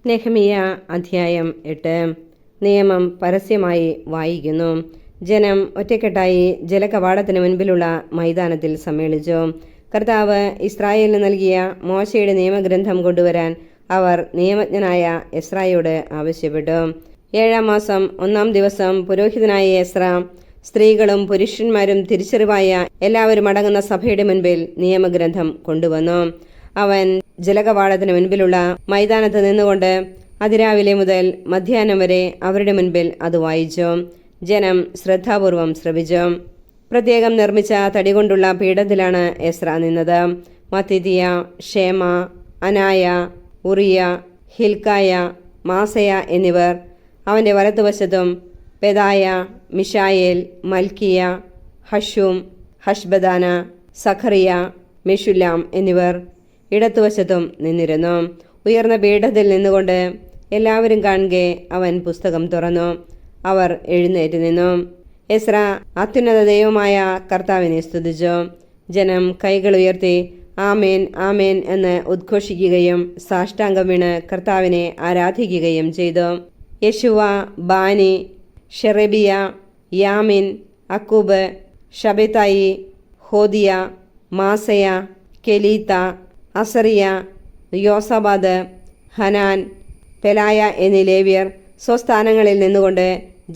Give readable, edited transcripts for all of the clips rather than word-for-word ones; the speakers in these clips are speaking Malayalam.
നെഹെമിയ അധ്യായം 8. നിയമം പരസ്യമായി വായിക്കുന്നു. ജനം ഒറ്റക്കെട്ടായി ജലകവാടത്തിന് മുൻപിലുള്ള മൈതാനത്തിൽ സമ്മേളിച്ചു. കർത്താവ് ഇസ്രായേലിന് നൽകിയ മോശയുടെ നിയമഗ്രന്ഥം കൊണ്ടുവരാൻ അവർ നിയമജ്ഞനായ എസ്രായോട് ആവശ്യപ്പെട്ടു. 7-ാം മാസം 1-ാം ദിവസം പുരോഹിതനായ എസ്ര സ്ത്രീകളും പുരുഷന്മാരും തിരിച്ചറിവായ എല്ലാവരും അടങ്ങുന്ന സഭയുടെ മുൻപിൽ നിയമഗ്രന്ഥം കൊണ്ടുവന്നു. അവൻ ജലകവാടത്തിന് മുൻപിലുള്ള മൈതാനത്ത് നിന്നുകൊണ്ട് അതിരാവിലെ മുതൽ മധ്യാഹ്നം വരെ അവരുടെ മുൻപിൽ അത് വായിച്ചു. ജനം ശ്രദ്ധാപൂർവം ശ്രവിച്ചു. പ്രത്യേകം നിർമ്മിച്ച തടികൊണ്ടുള്ള പീഠത്തിലാണ് എസ്ര നിന്നത്. മത്തിതിയ, ഷേമ, അനായ, ഉറിയ, ഹിൽക്കായ, മാസയ എന്നിവർ അവൻ്റെ വലത്തുവശത്തും പെദായ, മിഷായേൽ, മൽക്കിയ, ഹഷൂം, ഹഷ്ബദാന, സഖറിയ, മെഷുല്ലാം എന്നിവർ ഇടത്തുവശത്തും നിന്നിരുന്നു. ഉയർന്ന പീഠത്തിൽ നിന്നുകൊണ്ട് എല്ലാവരും കാണുകെ അവൻ പുസ്തകം തുറന്നു. അവർ എഴുന്നേറ്റ് നിന്നു. എസ്ര അത്യുന്നത ദൈവമായ കർത്താവിനെ സ്തുതിച്ചു. ജനം കൈകൾ ഉയർത്തി ആമേൻ ആമേൻ എന്ന് ഉദ്ഘോഷിക്കുകയും സാഷ്ടാംഗം വീണ് കർത്താവിനെ ആരാധിക്കുകയും ചെയ്തു. യെശുവ, ബാനി, ഷെറബിയ, യാമിൻ, അക്കൂബ്, ഷബെതായി, ഹോദിയ, മാസയ, കെലീത്ത, അസറിയ, യോസബാദ്, ഹനാൻ, പെലായ എന്നീ ലേവ്യർ സ്വസ്ഥാനങ്ങളിൽ നിന്നുകൊണ്ട്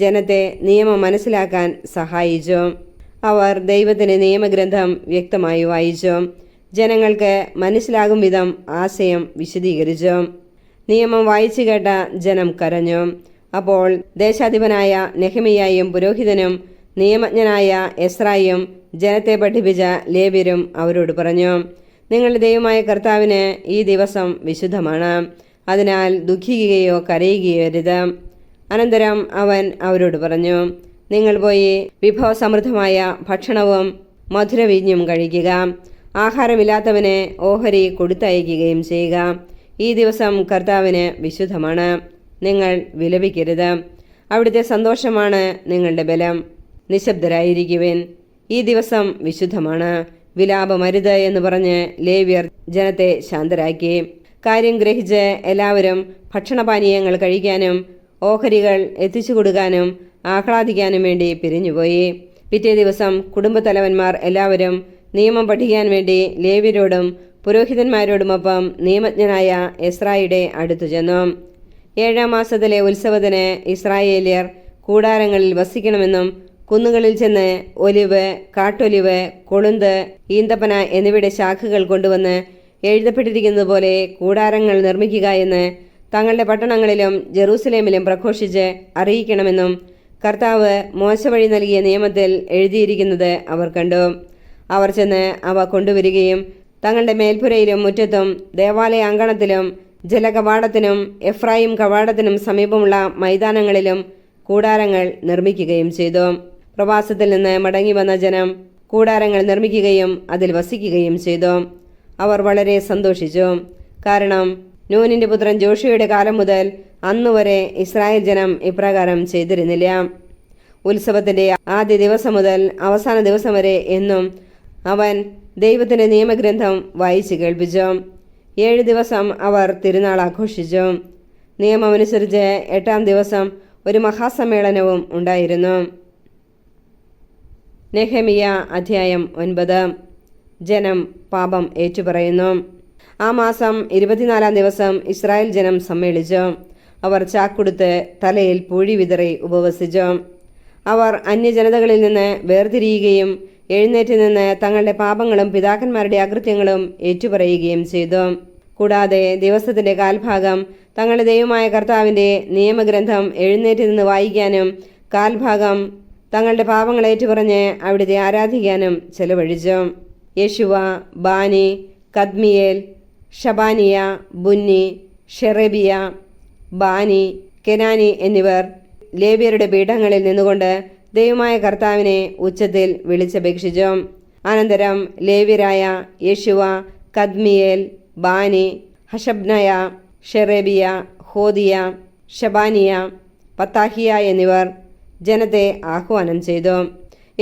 ജനത്തെ നിയമം മനസ്സിലാക്കാൻ സഹായിച്ചു. അവർ ദൈവത്തിന് നിയമഗ്രന്ഥം വ്യക്തമായി വായിച്ചു. ജനങ്ങൾക്ക് മനസ്സിലാകും വിധം ആശയം വിശദീകരിച്ചു. നിയമം വായിച്ചു കേട്ട ജനം കരഞ്ഞു. അപ്പോൾ ദേശാധിപനായ നെഹെമിയായും പുരോഹിതനും നിയമജ്ഞനായ എസ്രായും ജനത്തെ പഠിപ്പിച്ച ലേവ്യരും അവരോട് പറഞ്ഞു, നിങ്ങളുടെ ദൈവമായ കർത്താവിന് ഈ ദിവസം വിശുദ്ധമാണ്. അതിനാൽ ദുഃഖിക്കുകയോ കരയുകയോ അരുത്. അനന്തരം അവൻ അവരോട് പറഞ്ഞു, നിങ്ങൾ പോയി വിഭവസമൃദ്ധമായ ഭക്ഷണവും മധുരവീഞ്ഞും കഴിക്കുക. ആഹാരമില്ലാത്തവന് ഓഹരി കൊടുത്തയക്കുകയും ചെയ്യുക. ഈ ദിവസം കർത്താവിന് വിശുദ്ധമാണ്. നിങ്ങൾ വിലപിക്കരുത്. അവിടുത്തെ സന്തോഷമാണ് നിങ്ങളുടെ ബലം. നിശബ്ദരായിരിക്കുവിൻ. ഈ ദിവസം വിശുദ്ധമാണ്. വിലാപമരുത് എന്ന് പറഞ്ഞ് ലേവ്യർ ജനത്തെ ശാന്തരാക്കി. കാര്യം ഗ്രഹിച്ച് എല്ലാവരും ഭക്ഷണപാനീയങ്ങൾ കഴിക്കാനും ഓഹരികൾ എത്തിച്ചു കൊടുക്കാനും ആഹ്ലാദിക്കാനും വേണ്ടി പിരിഞ്ഞുപോയി. പിറ്റേ ദിവസം കുടുംബത്തലവന്മാർ എല്ലാവരും നിയമം പഠിക്കാൻ വേണ്ടി ലേവ്യരോടും പുരോഹിതന്മാരോടുമൊപ്പം നിയമജ്ഞനായ എസ്രായുടെ അടുത്തു ചെന്നു. 7-ാം മാസത്തിലെ ഉത്സവത്തിന് ഇസ്രായേല്യർ കൂടാരങ്ങളിൽ വസിക്കണമെന്നും കുന്നുകളിൽ ചെന്ന് ഒലിവ്, കാട്ടൊലിവ്, കൊളുന്ത്, ഈന്തപ്പന എന്നിവയുടെ ശാഖകൾ കൊണ്ടുവന്ന് എഴുതപ്പെട്ടിരിക്കുന്നത് പോലെ കൂടാരങ്ങൾ നിർമ്മിക്കുക എന്ന് തങ്ങളുടെ പട്ടണങ്ങളിലും ജെറൂസലേമിലും പ്രഘോഷിച്ച് അറിയിക്കണമെന്നും കർത്താവ് മോശ വഴി നൽകിയ നിയമത്തിൽ എഴുതിയിരിക്കുന്നത് അവർ കണ്ടു. അവർ ചെന്ന് അവ കൊണ്ടുവരികയും തങ്ങളുടെ മേൽപ്പുരയിലും മുറ്റത്തും ദേവാലയ അങ്കണത്തിലും ജലകവാടത്തിനും എഫ്രായിം കവാടത്തിനും സമീപമുള്ള മൈതാനങ്ങളിലും കൂടാരങ്ങൾ നിർമ്മിക്കുകയും ചെയ്തു. പ്രവാസത്തിൽ നിന്ന് മടങ്ങി വന്ന ജനം കൂടാരങ്ങൾ നിർമ്മിക്കുകയും അതിൽ വസിക്കുകയും ചെയ്തു. അവർ വളരെ സന്തോഷിച്ചു. കാരണം നൂനിന്റെ പുത്രൻ ജോഷുവയുടെ കാലം മുതൽ അന്നുവരെ ഇസ്രായേൽ ജനം ഇപ്രകാരം ചെയ്തിരുന്നില്ല. ഉത്സവത്തിന്റെ ആദ്യ ദിവസം മുതൽ അവസാന ദിവസം വരെ എന്നും അവൻ ദൈവത്തിന്റെ നിയമഗ്രന്ഥം വായിച്ചു കേൾപ്പിച്ചു. 7 ദിവസം അവർ തിരുനാൾ ആഘോഷിച്ചു. നിയമമനുസരിച്ച് 8-ാം ദിവസം ഒരു മഹാസമ്മേളനവും ഉണ്ടായിരുന്നു. നെഹെമിയ അധ്യായം 9. ജനം പാപം ഏറ്റുപറയുന്നു. ആ മാസം 24-ാം ദിവസം ഇസ്രായേൽ ജനം സമ്മേളിച്ചു. അവർ ചാക്കുടുത്ത് തലയിൽ പൂഴി വിതറി ഉപവസിച്ചു. അവർ അന്യജനതകളിൽ നിന്ന് വേർതിരിയുകയും എഴുന്നേറ്റ് നിന്ന് തങ്ങളുടെ പാപങ്ങളും പിതാക്കന്മാരുടെ അകൃത്യങ്ങളും ഏറ്റുപറയുകയും ചെയ്തു. കൂടാതെ ദിവസത്തിന്റെ കാൽഭാഗം തങ്ങളുടെ ദൈവമായ കർത്താവിൻ്റെ നിയമഗ്രന്ഥം എഴുന്നേറ്റ് നിന്ന് വായിക്കാനും കാൽഭാഗം തങ്ങളുടെ പാപങ്ങൾ ഏറ്റുപറഞ്ഞ് അവിടുത്തെ ആരാധിക്കാനും ചെലവഴിച്ചു. യെശുവ, ബാനി, കദ്മിയേൽ, ഷബാനിയ, ബുന്നി, ഷെറബിയ, ബാനി, കെനാനി എന്നിവർ ലേവ്യരുടെ പീഠങ്ങളിൽ നിന്നുകൊണ്ട് ദൈവമായ കർത്താവിനെ ഉച്ചത്തിൽ വിളിച്ചപേക്ഷിച്ചു. അനന്തരം ലേവ്യരായ യെശുവ, കദ്മിയേൽ, ബാനി, ഹഷബ്നയ, ഷെറബിയ, ഹോദിയ, ഷബാനിയ, പത്താഹിയ എന്നിവർ ജനത്തെ ആഹ്വാനം ചെയ്തു.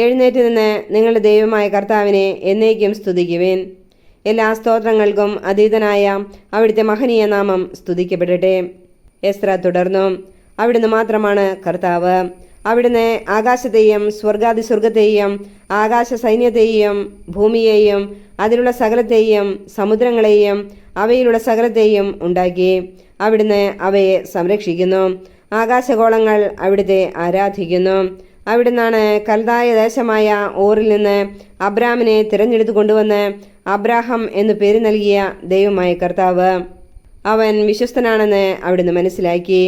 എഴുന്നേറ്റ് നിന്ന് നിങ്ങളുടെ ദൈവമായ കർത്താവിനെ എന്നേക്കും സ്തുതിക്കുവിൻ. എല്ലാ സ്തോത്രങ്ങൾക്കും അതീതനായ അവിടുത്തെ മഹനീയ നാമം സ്തുതിക്കപ്പെടട്ടെ. എസ്ര തുടർന്നു, അവിടുന്ന് മാത്രമാണ് കർത്താവ്. അവിടുന്ന് ആകാശത്തെയും സ്വർഗാതിസ്വർഗത്തെയും ആകാശ സൈന്യത്തെയും ഭൂമിയെയും അതിലുള്ള സകലത്തെയും സമുദ്രങ്ങളെയും അവയിലുള്ള സകലത്തെയും ഉണ്ടാക്കി. അവിടുന്ന് അവയെ സംരക്ഷിക്കുന്നു. ആകാശഗോളങ്ങൾ അവിടുത്തെ ആരാധിക്കുന്നു. അവിടുന്നാണ് കൽദായ ദേശമായ ഓറിൽ നിന്ന് അബ്രാമിനെ തിരഞ്ഞെടുത്തു കൊണ്ടുവന്ന് അബ്രാഹം എന്നു പേര് നൽകിയ ദൈവമായ കർത്താവ്. അവൻ വിശ്വസ്തനാണെന്ന് അവിടുന്ന് മനസ്സിലാക്കി.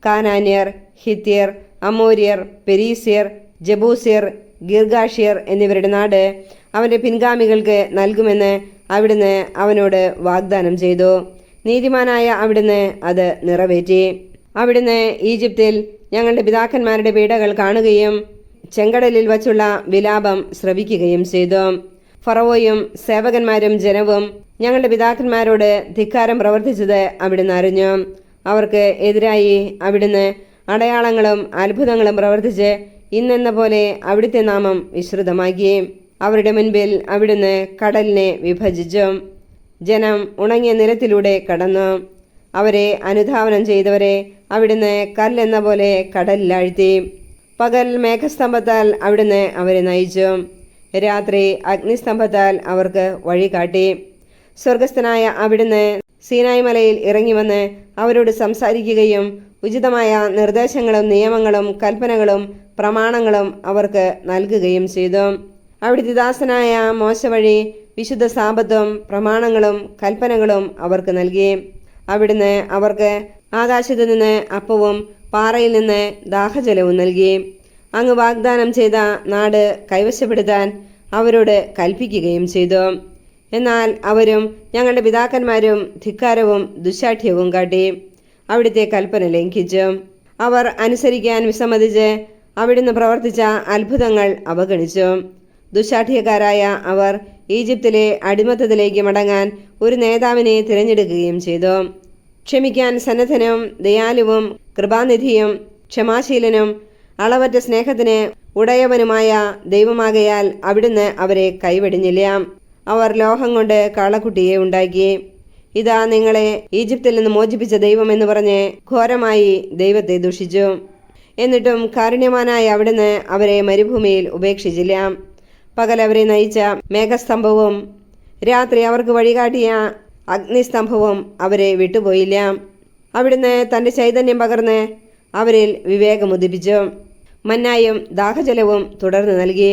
കാനാന്യർ, ഹിത്യർ, അമോര്യർ, പെരീസ്യർ, ജബൂസ്യർ, ഗിർഗാഷ്യർ എന്നിവരുടെ നാട് അവൻ്റെ പിൻഗാമികൾക്ക് നൽകുമെന്ന് അവിടുന്ന് അവനോട് വാഗ്ദാനം ചെയ്തു. നീതിമാനായ അവിടുന്ന് അത് നിറവേറ്റി. അവിടുന്ന് ഈജിപ്തിൽ ഞങ്ങളുടെ പിതാക്കന്മാരുടെ പീഡകൾ കാണുകയും ചെങ്കടലിൽ വച്ചുള്ള വിലാപം ശ്രവിക്കുകയും ചെയ്തു. ഫറവോയും സേവകന്മാരും ജനവും ഞങ്ങളുടെ പിതാക്കന്മാരോട് ധിക്കാരം പ്രവർത്തിച്ചത് അവിടുന്ന് അറിഞ്ഞു. അവർക്ക് എതിരായി അവിടുന്ന് അടയാളങ്ങളും അത്ഭുതങ്ങളും പ്രവർത്തിച്ച് ഇന്നെന്ന പോലെ അവിടുത്തെ നാമം വിശ്രുതമാക്കി. അവരുടെ മുൻപിൽ അവിടുന്ന് കടലിനെ വിഭജിച്ചു. ജനം ഉണങ്ങിയ നിലത്തിലൂടെ കടന്നു. അവരെ അനുധാവനം ചെയ്തവരെ അവിടുന്ന് കല്ലെന്ന പോലെ കടലിലാഴ്ത്തി. പകൽ മേഘസ്തംഭത്താൽ അവിടുന്ന് അവരെ നയിച്ചു. രാത്രി അഗ്നിസ്തംഭത്താൽ അവർക്ക് വഴി കാട്ടി. സ്വർഗസ്ഥനായ അവിടുന്ന് സീനായ് മലയിൽ ഇറങ്ങി വന്ന് അവരോട് സംസാരിക്കുകയും ഉചിതമായ നിർദ്ദേശങ്ങളും നിയമങ്ങളും കൽപ്പനകളും പ്രമാണങ്ങളും അവർക്ക് നൽകുകയും ചെയ്തു. അവിടുത്തെ ദാസനായ മോശ വഴി വിശുദ്ധ സാബത്തും പ്രമാണങ്ങളും കൽപ്പനകളും അവർക്ക് നൽകി. അവിടുന്ന് അവർക്ക് ആകാശത്തു നിന്ന് അപ്പവും പാറയിൽ നിന്ന് ദാഹജലവും നൽകി. അങ്ങ് വാഗ്ദാനം ചെയ്ത നാട് കൈവശപ്പെടുത്താൻ അവരോട് കൽപ്പിക്കുകയും ചെയ്തു. എന്നാൽ അവരും ഞങ്ങളുടെ പിതാക്കന്മാരും ധിക്കാരവും ദുശാഠ്യവും കാട്ടി അവിടുത്തെ കൽപ്പന ലംഘിച്ചു. അവർ അനുസരിക്കാൻ വിസമ്മതിച്ച് അവിടുന്ന് പ്രവർത്തിച്ച അത്ഭുതങ്ങൾ അവഗണിച്ചു. ദുശാഠ്യക്കാരായ അവർ ഈജിപ്തിലെ അടിമത്തത്തിലേക്ക് മടങ്ങാൻ ഒരു നേതാവിനെ തിരഞ്ഞെടുക്കുകയും ചെയ്തു. ക്ഷമിക്കാൻ സന്നദ്ധനും ദയാലുവും കൃപാനിധിയും ക്ഷമാശീലനും അളവറ്റ സ്നേഹത്തിന് ഉടയവനുമായ ദൈവമാകയാൽ അവിടുന്ന് അവരെ കൈവെടിഞ്ഞില്ല. അവർ ലോഹം കൊണ്ട് കാളക്കുട്ടിയെ ഉണ്ടാക്കി. ഇതാ നിങ്ങളെ ഈജിപ്തിൽ നിന്ന് മോചിപ്പിച്ച ദൈവം എന്ന് പറഞ്ഞ് ഘോരമായി ദൈവത്തെ ദുഷിച്ചു. എന്നിട്ടും കാരുണ്യവാനായ അവിടുന്ന് അവരെ മരുഭൂമിയിൽ ഉപേക്ഷിച്ചില്ല. പകൽ അവരെ നയിച്ച മേഘസ്തംഭവും രാത്രി അവർക്ക് വഴികാട്ടിയ അഗ്നിസ്തംഭവും അവരെ വിട്ടുപോയില്ല. അവിടുന്ന് തൻ്റെ ചൈതന്യം പകർന്ന് അവരിൽ വിവേകമുദിപ്പിച്ചു. മന്നായും ദാഹജലവും തുടർന്ന് നൽകി.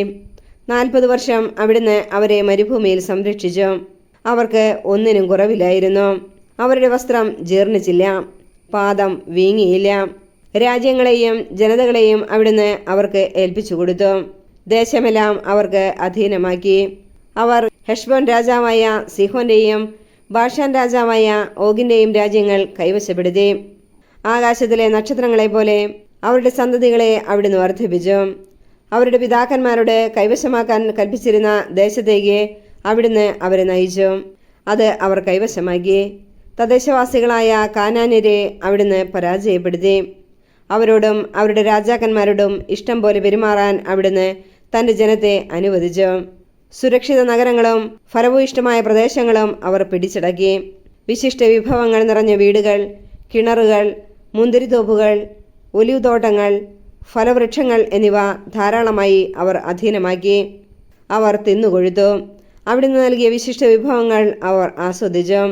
40 വർഷം അവിടുന്ന് അവരെ മരുഭൂമിയിൽ സംരക്ഷിച്ചു. അവർക്ക് ഒന്നിനും കുറവില്ലായിരുന്നു. അവരുടെ വസ്ത്രം ജീർണിച്ചില്ല, പാദം വീങ്ങിയില്ല. രാജ്യങ്ങളെയും ജനതകളെയും അവിടുന്ന് അവർക്ക് ഏൽപ്പിച്ചു കൊടുത്തു. ദേശമെല്ലാം അവർക്ക് അധീനമാക്കി. അവർ ഹെഷ്ബോൻ രാജാവായ സിഹോന്റെയും ബാഷാൻ രാജാവായ ഓഗിന്റെയും രാജ്യങ്ങൾ കൈവശപ്പെടുത്തി. ആകാശത്തിലെ നക്ഷത്രങ്ങളെപ്പോലെ അവരുടെ സന്തതികളെ അവിടുന്ന് വർദ്ധിപ്പിച്ചു. അവരുടെ പിതാക്കന്മാരോട് കൈവശമാക്കാൻ കൽപ്പിച്ചിരുന്ന ദേശത്തേക്ക് അവിടുന്ന് അവരെ നയിച്ചു. അത് അവർ കൈവശമാക്കി. തദ്ദേശവാസികളായ കാനാന്യരെ അവിടുന്ന് പരാജയപ്പെടുത്തി. അവരോടും അവരുടെ രാജാക്കന്മാരോടും ഇഷ്ടം പോലെ പെരുമാറാൻ അവിടുന്ന് തൻ്റെ ജനത്തെ അനുവദിച്ചു. സുരക്ഷിത നഗരങ്ങളും ഫലഭൂയിഷ്ടമായ പ്രദേശങ്ങളും അവർ പിടിച്ചടക്കി. വിശിഷ്ട വിഭവങ്ങൾ നിറഞ്ഞ വീടുകൾ, കിണറുകൾ, മുന്തിരിത്തോപ്പുകൾ, ഒലിവ് തോട്ടങ്ങൾ, ഫലവൃക്ഷങ്ങൾ എന്നിവ ധാരാളമായി അവർ അധീനമാക്കി. അവർ തിന്നുകൊഴുത്തു. അവിടുന്ന് നൽകിയ വിശിഷ്ട വിഭവങ്ങൾ അവർ ആസ്വദിച്ചു.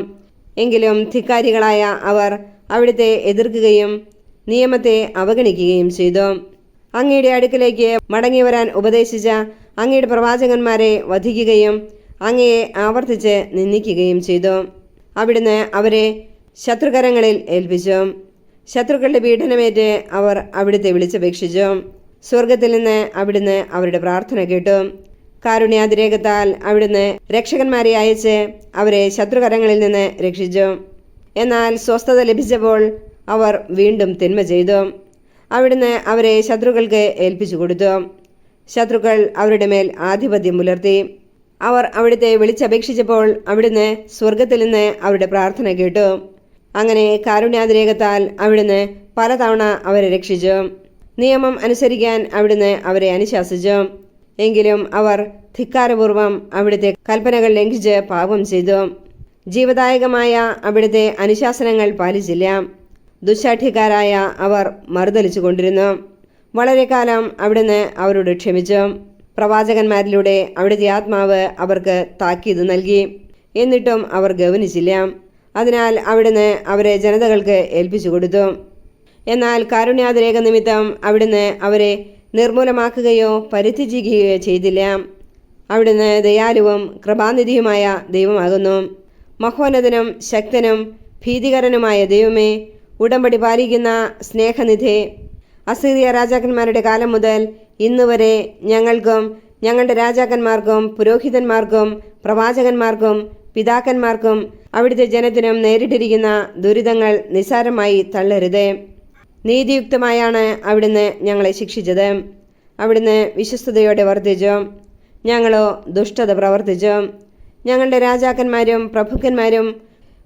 എങ്കിലും ധിക്കാരികളായ അവർ അവിടുത്തെ എതിർക്കുകയും നിയമത്തെ അവഗണിക്കുകയും ചെയ്തു. അങ്ങയുടെ അടുക്കലേക്ക് മടങ്ങി വരാൻ ഉപദേശിച്ച അങ്ങയുടെ പ്രവാചകന്മാരെ വധിക്കുകയും അങ്ങയെ ആവർത്തിച്ച് നിന്ദിക്കുകയും ചെയ്തു. അവിടുന്ന് അവരെ ശത്രുകരങ്ങളിൽ ഏൽപ്പിച്ചു. ശത്രുക്കളുടെ പീഡനമേറ്റ് അവർ അവിടുത്തെ വിളിച്ചപേക്ഷിച്ചു. സ്വർഗത്തിൽ നിന്ന് അവിടുന്ന് അവരുടെ പ്രാർത്ഥന കേട്ടു. കാരുണ്യാതിരേകത്താൽ അവിടുന്ന് രക്ഷകന്മാരെ അയച്ച് അവരെ ശത്രുകരങ്ങളിൽ നിന്ന് രക്ഷിച്ചു. എന്നാൽ സ്വസ്ഥത ലഭിച്ചപ്പോൾ അവർ വീണ്ടും തിന്മ ചെയ്തു. അവിടുന്ന് അവരെ ശത്രുക്കൾക്ക് ഏൽപ്പിച്ചു കൊടുത്തു. ശത്രുക്കൾ അവരുടെ മേൽ ആധിപത്യം പുലർത്തി. അവർ അവിടുത്തെ വിളിച്ചപേക്ഷിച്ചപ്പോൾ അവിടുന്ന് സ്വർഗത്തിൽ നിന്ന് അവരുടെ പ്രാർത്ഥന കേട്ടു. അങ്ങനെ കാരുണ്യാതിരേകത്താൽ അവിടുന്ന് പലതവണ അവരെ രക്ഷിച്ചു. നിയമം അനുസരിക്കാൻ അവിടുന്ന് അവരെ അനുശാസിച്ചു. എങ്കിലും അവർ ധിക്കാരപൂർവം അവിടുത്തെ കൽപ്പനകൾ ലംഘിച്ച് പാപം ചെയ്തു. ജീവദായകമായ അവിടുത്തെ അനുശാസനങ്ങൾ പാലിച്ചില്ല. ദുശ്ശാഠ്യക്കാരായ അവർ മറുതലിച്ചു കൊണ്ടിരുന്നു. വളരെ കാലം അവിടുന്ന് അവരോട് ക്ഷമിച്ചു. പ്രവാചകന്മാരിലൂടെ അവിടുത്തെ ആത്മാവ് അവർക്ക് താക്കീത് നൽകി. എന്നിട്ടും അവർ ഗൗനിച്ചില്ല. അതിനാൽ അവിടുന്ന് അവരെ ജനതകൾക്ക് ഏൽപ്പിച്ചു കൊടുത്തു. എന്നാൽ കാരുണ്യാതിരേക നിമിത്തം അവിടുന്ന് അവരെ നിർമൂലമാക്കുകയോ പരിത്യജിക്കുകയോ ചെയ്തില്ല. അവിടുന്ന് ദയാലുവും കൃപാനിധിയുമായ ദൈവമാകുന്നു. മഹോന്നതനും ശക്തനും ഭീതികരനുമായ ദൈവമേ, ഉടമ്പടി പാലിക്കുന്ന സ്നേഹനിധേ, അസീറിയ രാജാക്കന്മാരുടെ കാലം മുതൽ ഇന്ന് വരെ ഞങ്ങൾക്കും ഞങ്ങളുടെ രാജാക്കന്മാർക്കും പുരോഹിതന്മാർക്കും പ്രവാചകന്മാർക്കും പിതാക്കന്മാർക്കും അവിടുത്തെ ജനത്തിനും നേരിട്ടിരിക്കുന്ന ദുരിതങ്ങൾ നിസ്സാരമായി തള്ളരുത്. നീതിയുക്തമായാണ് അവിടുന്ന് ഞങ്ങളെ ശിക്ഷിച്ചത്. അവിടുന്ന് വിശ്വസ്തയോടെ വർത്തിച്ചു, ഞങ്ങളോ ദുഷ്ടത പ്രവർത്തിച്ചു. ഞങ്ങളുടെ രാജാക്കന്മാരും പ്രഭുക്കന്മാരും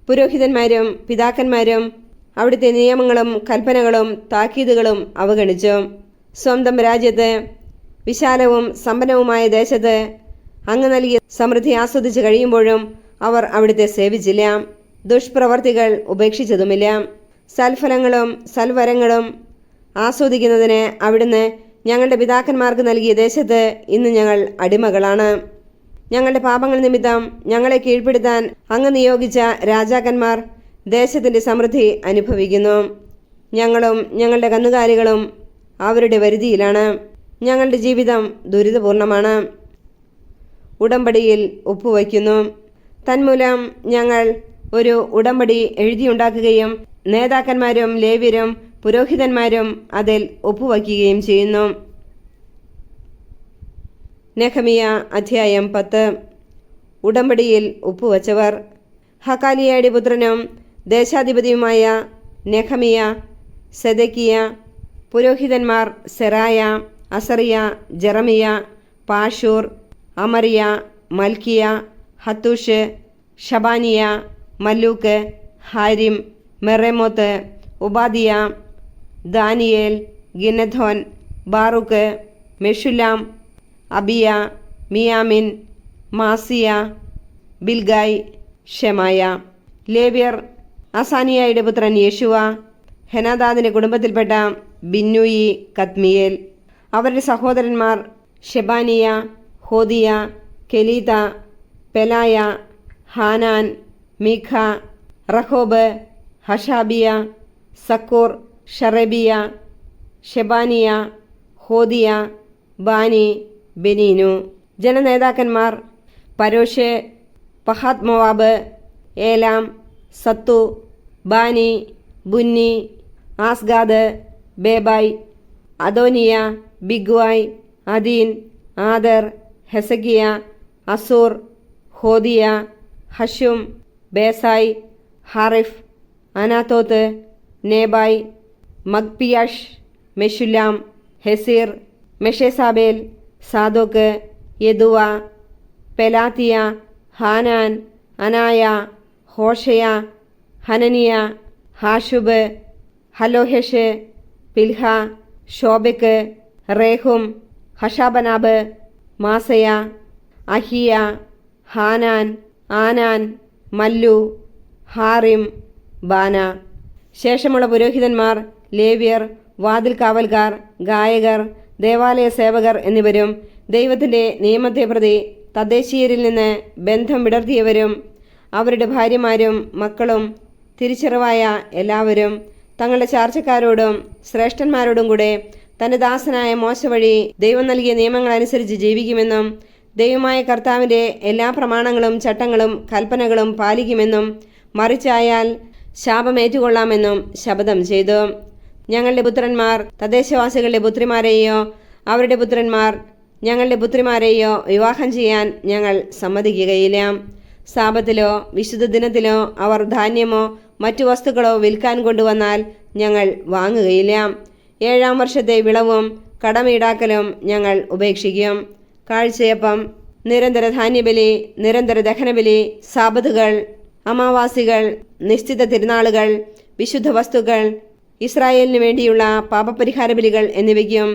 പുരോഹിതന്മാരും പിതാക്കന്മാരും അവിടുത്തെ നിയമങ്ങളും കൽപ്പനകളും താക്കീതുകളും അവഗണിച്ചു. സ്വന്തം രാജ്യത്ത് വിശാലവും സമ്പന്നവുമായ ദേശത്ത് അങ്ങ് നൽകിയ സമൃദ്ധി ആസ്വദിച്ച് കഴിയുമ്പോഴും അവർ അവിടുത്തെ സേവിച്ചില്ല. ദുഷ്പ്രവർത്തികൾ ഉപേക്ഷിച്ചതുമില്ല. സൽഫലങ്ങളും സൽവരങ്ങളും ആസ്വദിക്കുന്നതിന് അവിടുന്ന് ഞങ്ങളുടെ പിതാക്കന്മാർക്ക് നൽകിയ ദേശത്ത് ഇന്ന് ഞങ്ങൾ അടിമകളാണ്. ഞങ്ങളുടെ പാപങ്ങൾ നിമിത്തം ഞങ്ങളെ കീഴ്പ്പെടുത്താൻ അങ്ങ് നിയോഗിച്ച രാജാക്കന്മാർ ദേശത്തിൻ്റെ സമൃദ്ധി അനുഭവിക്കുന്നു. ഞങ്ങളും ഞങ്ങളുടെ കന്നുകാലികളും അവരുടെ വരുതിയിലാണ്. ഞങ്ങളുടെ ജീവിതം ദുരിതപൂർണമാണ്. ഉടമ്പടിയിൽ ഒപ്പുവയ്ക്കുന്നു. തന്മൂലം ഞങ്ങൾ ഒരു ഉടമ്പടി എഴുതിയുണ്ടാക്കുകയും നേതാക്കന്മാരും ലേവ്യരും പുരോഹിതന്മാരും അതിൽ ഒപ്പുവയ്ക്കുകയും ചെയ്യുന്നു. നെഹമിയ അധ്യായം 10. ഉടമ്പടിയിൽ ഒപ്പുവച്ചവർ: ഹക്കാലിയയുടെ പുത്രനും ദേശാധിപതിയുമായ നെഹമിയ, സെദക്കിയ. പുരോഹിതന്മാർ സെറായ, അസറിയ, ജെറമിയ, പാഷൂർ, അമറിയ, മൽക്കിയ, ഹത്തൂഷ്, ഷബാനിയ, മല്ലൂക്ക്, ഹാരിം, മെറേമോത്ത്, ഉബാദിയ, ദാനിയേൽ, ഗിന്നഥോൻ, ബാറുക്ക്, മെഷുല്ലാം, അബിയ, മിയാമിൻ, മാസിയ, ബിൽഗായ്, ഷെമായ. ലേവ്യർ: അസാനിയായുടെ പുത്രൻ യേശുവ, ഹെനാദാദിന്റെ കുടുംബത്തിൽപ്പെട്ട ബിന്നൂയി, കത്മിയേൽ. അവരുടെ സഹോദരന്മാർ Shebaniah, Hodiah, Kelita, Pelaiah, Hanan, Micha, Rehob, Hashabiah, Zaccur, Sherebiah, Shebaniah, Hodiah, Bani, Beninu. ജനനേതാക്കന്മാർ Parosh, Pahath Moab, Elam, Zattu, Bani, Bunni, Azgad, Bebai, Adonijah, Bigvai, Adin, Ater, Hezekiah, Azzur, Hodiah, Hashum, Bezai, Hariph, Anathoth, Nebai, Magpiash, Meshullam, Hezir, Meshezabeel, Zadok, Jaddua, Pelatiah, Hanan, Anaiah, Hoshea, Hananiah, Hasshub, Hallohesh, Pileha, Shobek, Rehum, Hashabnah, Maaseiah, Ahiah, Hanan, Anan, Malluch, Harim, Baanah. ശേഷമുള്ള പുരോഹിതന്മാർ, ലേവ്യർ, വാതിൽ കാവൽക്കാർ, ഗായകർ, ദേവാലയ സേവകർ എന്നിവരും ദൈവത്തിൻ്റെ നിയമത്തെ പ്രതി തദ്ദേശീയരിൽ നിന്ന് ബന്ധം വിടർത്തിയവരും അവരുടെ ഭാര്യമാരും മക്കളും തിരിച്ചറിവായ എല്ലാവരും തങ്ങളുടെ ചാർച്ചക്കാരോടും ശ്രേഷ്ഠന്മാരോടും കൂടെ തൻ്റെ ദാസനായ മോശ വഴി ദൈവം നൽകിയ നിയമങ്ങൾ അനുസരിച്ച് ജീവിക്കുമെന്നും ദൈവമായ കർത്താവിൻ്റെ എല്ലാ പ്രമാണങ്ങളും ചട്ടങ്ങളും കൽപ്പനകളും പാലിക്കുമെന്നും മറിച്ചായാൽ ശാപമേറ്റുകൊള്ളാമെന്നും ശപഥം ചെയ്തു. ഞങ്ങളുടെ പുത്രന്മാർ തദ്ദേശവാസികളുടെ പുത്രിമാരെയോ അവരുടെ പുത്രന്മാർ ഞങ്ങളുടെ പുത്രിമാരെയോ വിവാഹം ചെയ്യാൻ ഞങ്ങൾ സമ്മതിക്കുകയില്ല. സാപത്തിലോ വിശുദ്ധ ദിനത്തിലോ അവർ ധാന്യമോ മറ്റു വസ്തുക്കളോ വിൽക്കാൻ കൊണ്ടുവന്നാൽ ഞങ്ങൾ വാങ്ങുകയില്ല. 7-ാം വർഷത്തെ വിളവും കടമീടാക്കലും ഞങ്ങൾ ഉപേക്ഷിക്കും. കാഴ്ചയപ്പം, നിരന്തര ധാന്യബലി, നിരന്തര ദഹനബലി, സാബത്തുകൾ, അമാവാസികൾ, നിശ്ചിത തിരുനാളുകൾ, വിശുദ്ധ വസ്തുക്കൾ, ഇസ്രായേലിന് വേണ്ടിയുള്ള പാപപരിഹാര ബലികൾ എന്നിവയ്ക്കും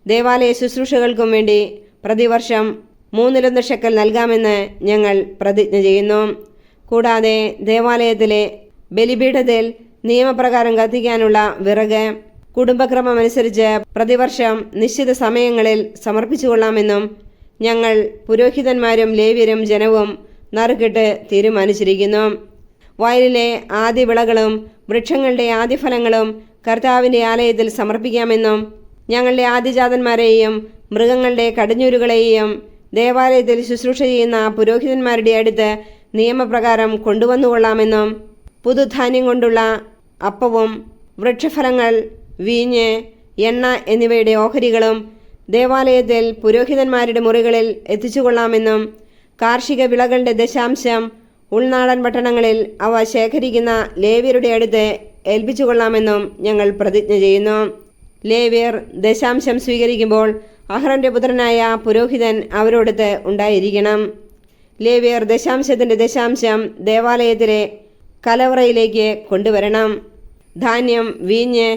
ദേവാലയ ശുശ്രൂഷകൾക്കും വേണ്ടി പ്രതിവർഷം 3 ഷെക്കൽ നൽകാമെന്ന് ഞങ്ങൾ പ്രതിജ്ഞ ചെയ്യുന്നു. കൂടാതെ ദേവാലയത്തിലെ ബലിപീഠത്തിൽ നിയമപ്രകാരം കത്തിക്കാനുള്ള വിറക് കുടുംബക്രമമനുസരിച്ച് പ്രതിവർഷം നിശ്ചിത സമയങ്ങളിൽ സമർപ്പിച്ചുകൊള്ളാമെന്നും ഞങ്ങൾ പുരോഹിതന്മാരും ലേവ്യരും ജനവും നറുക്കിട്ട് തീരുമാനിച്ചിരിക്കുന്നു. വയലിലെ ആദ്യ വിളകളും വൃക്ഷങ്ങളുടെ ആദ്യഫലങ്ങളും കർത്താവിൻ്റെ ആലയത്തിൽ സമർപ്പിക്കാമെന്നും ഞങ്ങളുടെ ആദ്യജാതന്മാരെയും മൃഗങ്ങളുടെ കടിഞ്ഞൂരുകളെയും ദേവാലയത്തിൽ ശുശ്രൂഷ ചെയ്യുന്ന പുരോഹിതന്മാരുടെ അടുത്ത് നിയമപ്രകാരം കൊണ്ടുവന്നുകൊള്ളാമെന്നും പുതുധാന്യം കൊണ്ടുള്ള അപ്പവും വൃക്ഷഫലങ്ങൾ, വീഞ്ഞ്, എണ്ണ എന്നിവയുടെ ഓഹരികളും ദേവാലയത്തിൽ പുരോഹിതന്മാരുടെ മുറികളിൽ എത്തിച്ചുകൊള്ളാമെന്നും കാർഷിക വിളകളുടെ ദശാംശം ഉൾനാടൻ പട്ടണങ്ങളിൽ അവ ശേഖരിക്കുന്ന ലേവ്യരുടെ അടുത്ത് ഏൽപ്പിച്ചുകൊള്ളാമെന്നും ഞങ്ങൾ പ്രതിജ്ഞ ചെയ്യുന്നു. ലേവ്യർ ദശാംശം സ്വീകരിക്കുമ്പോൾ അഹ്റോന്റെ പുത്രനായ പുരോഹിതൻ അവരോടൊത്ത് ഉണ്ടായിരിക്കണം. ലേവ്യർ ദശാംശത്തിൻ്റെ ദശാംശം ദേവാലയത്തിലെ കലവറയിലേക്ക് കൊണ്ടുവരണം. ധാന്യം, വീഞ്ഞ്,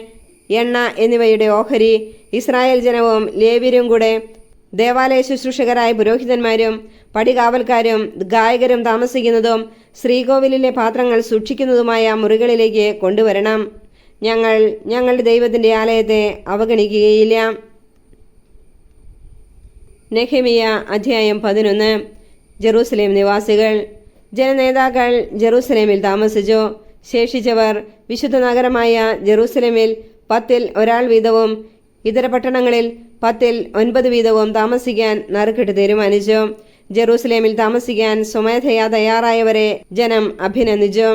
എണ്ണ എന്നിവയുടെ ഓഹരി ഇസ്രായേൽ ജനവും ലേവ്യരും കൂടെ ദേവാലയ ശുശ്രൂഷകരായ പുരോഹിതന്മാരും പടികാവൽക്കാരും ഗായകരും താമസിക്കുന്നതും ശ്രീകോവിലിലെ പാത്രങ്ങൾ സൂക്ഷിക്കുന്നതുമായ മുറികളിലേക്ക് കൊണ്ടുവരണം. ഞങ്ങൾ ഞങ്ങളുടെ ദൈവത്തിൻ്റെ ആലയത്തെ അവഗണിക്കുകയില്ല. നെഹെമിയ അധ്യായം 11. ജെറൂസലേം നിവാസികൾ. ജനനേതാക്കൾ ജെറൂസലേമിൽ താമസിച്ചു. ശേഷിച്ചവർ വിശുദ്ധ നഗരമായ ജെറൂസലേമിൽ 10-ൽ ഒരാൾ വീതവും ഇതര പട്ടണങ്ങളിൽ 10-ൽ 9 വീതവും താമസിക്കാൻ നറുക്കിട്ട് തീരുമാനിച്ചു. ജെറൂസലേമിൽ താമസിക്കാൻ സ്വമേധയാ തയ്യാറായവരെ ജനം അഭിനന്ദിച്ചു.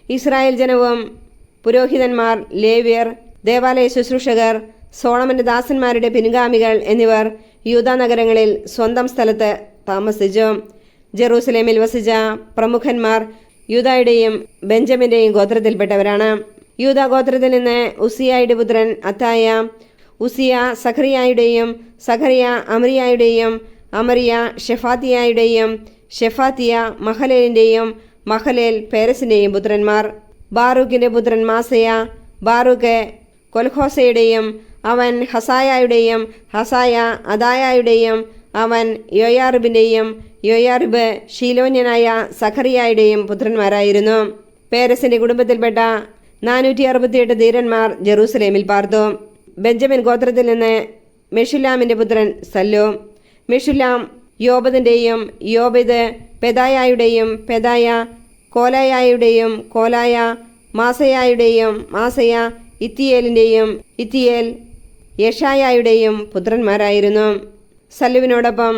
ഇസ്രായേൽ ജനവും പുരോഹിതന്മാർ, ലേവ്യർ, ദേവാലയ ശുശ്രൂഷകർ, സോളമന്റെ ദാസന്മാരുടെ പിൻഗാമികൾ എന്നിവർ യൂദാ നഗരങ്ങളിൽ സ്വന്തം സ്ഥലത്ത് താമസിച്ചു. ജെറൂസലേമിൽ വസിച്ച പ്രമുഖന്മാർ യൂദായുടെയും ബെഞ്ചമിന്റെയും ഗോത്രത്തിൽപ്പെട്ടവരാണ്. യൂദാ ഗോത്രത്തിൽ നിന്ന് ഉസിയായുടെ പുത്രൻ അത്തായ, ഉസിയ സഖറിയായുടെയും, സഖറിയ അമരിയായുടെയും, അമരിയ ഷെഫാത്തിയായുടെയും, ഷെഫാത്തിയ മഹലേലിൻ്റെയും, മഹലേൽ പേരസിൻ്റെയും പുത്രന്മാർ. ബാറൂക്കിൻ്റെ പുത്രൻ മാസയ, ബാറൂക്ക് കൊൽഹോസയുടെയും, അവൻ ഹസായയുടെയും, ഹസായ അദായയുടെയും, അവൻ യോയാറിബിൻ്റെയും, യോയാറിബ് ഷീലോന്യനായ സഖറിയായുടെയും പുത്രന്മാരായിരുന്നു. പേരസിൻ്റെ കുടുംബത്തിൽപ്പെട്ട 468 ധീരന്മാർ ജെറൂസലേമിൽ പാർത്തു. ബെഞ്ചമിൻ ഗോത്രത്തിൽ നിന്ന് മെഷുല്ലാമിൻ്റെ പുത്രൻ സല്ലു. മെഷുല്ലാം യോബദിൻ്റെയും, യോബിദ് പെദായയുടെയും, പെദായ കോലായയുടെയും, കോലായ മാസയായുടെയും, മാസയ ഇത്തിയേലിൻ്റെയും, ഇത്തിയേൽ യഷായയുടെയും പുത്രന്മാരായിരുന്നു. സല്ലുവിനോടൊപ്പം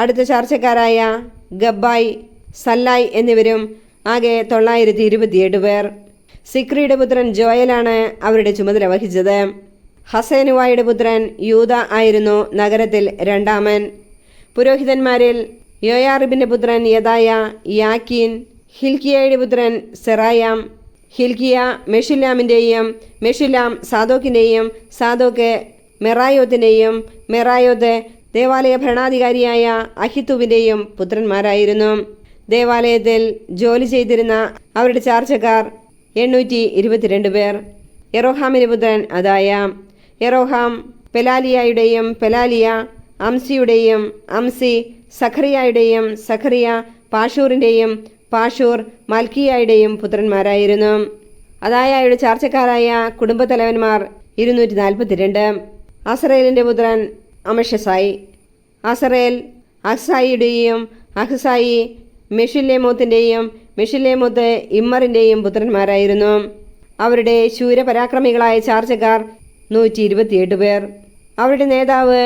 അടുത്ത ചാർച്ചക്കാരായ ഗബ്ബായ്, സല്ലായ് എന്നിവരും ആകെ 928 പേർ. സിക്രിയുടെ പുത്രൻ ജോയലാണ് അവരുടെ ചുമതല വഹിച്ചത്. ഹസേനുവായുടെ പുത്രൻ യൂദ ആയിരുന്നു നഗരത്തിൽ രണ്ടാമൻ. പുരോഹിതന്മാരിൽ യോയാറിബിൻ്റെ പുത്രൻ യദായ, യാക്കീൻ, ഹിൽക്കിയയുടെ പുത്രൻ സെറായാം, ഹിൽക്കിയ മെഷുല്ലാമിൻ്റെയും, മെഷുല്ലാം സാദോക്കിൻ്റെയും, സാദോക്ക് മെറായോത്തിൻ്റെയും, മെറായോത്ത് ദേവാലയ ഭരണാധികാരിയായ അഹിത്തൂബിൻ്റെയും പുത്രന്മാരായിരുന്നു. ദേവാലയത്തിൽ ജോലി ചെയ്തിരുന്ന അവരുടെ ചാർച്ചക്കാർ 822 പേർ. യെറോഹാമിൻ്റെ പുത്രൻ അദായ. യെറോഹാം പെലാലിയായുടെയും, പെലാലിയ അംസിയുടെയും, അംസി സഖറിയായുടെയും, സഖറിയ പാഷൂറിൻ്റെയും, പാഷൂർ മൽക്കിയായുടെയും പുത്രന്മാരായിരുന്നു. അദായയുടെ ചാർച്ചക്കാരായ കുടുംബത്തലവന്മാർ 242. അസറേലിൻ്റെ പുത്രൻ അമഷസായി. അസറേൽ അഹ്സായിയുടെയും, അഹ്സായി മെഷുല്ലേമോത്തിൻ്റെയും, മെഷുല്ലേമോത്ത് ഇമ്മറിൻ്റെയും പുത്രന്മാരായിരുന്നു. അവരുടെ ശൂരപരാക്രമികളായ ചാർച്ചക്കാർ 128 പേർ. അവരുടെ നേതാവ്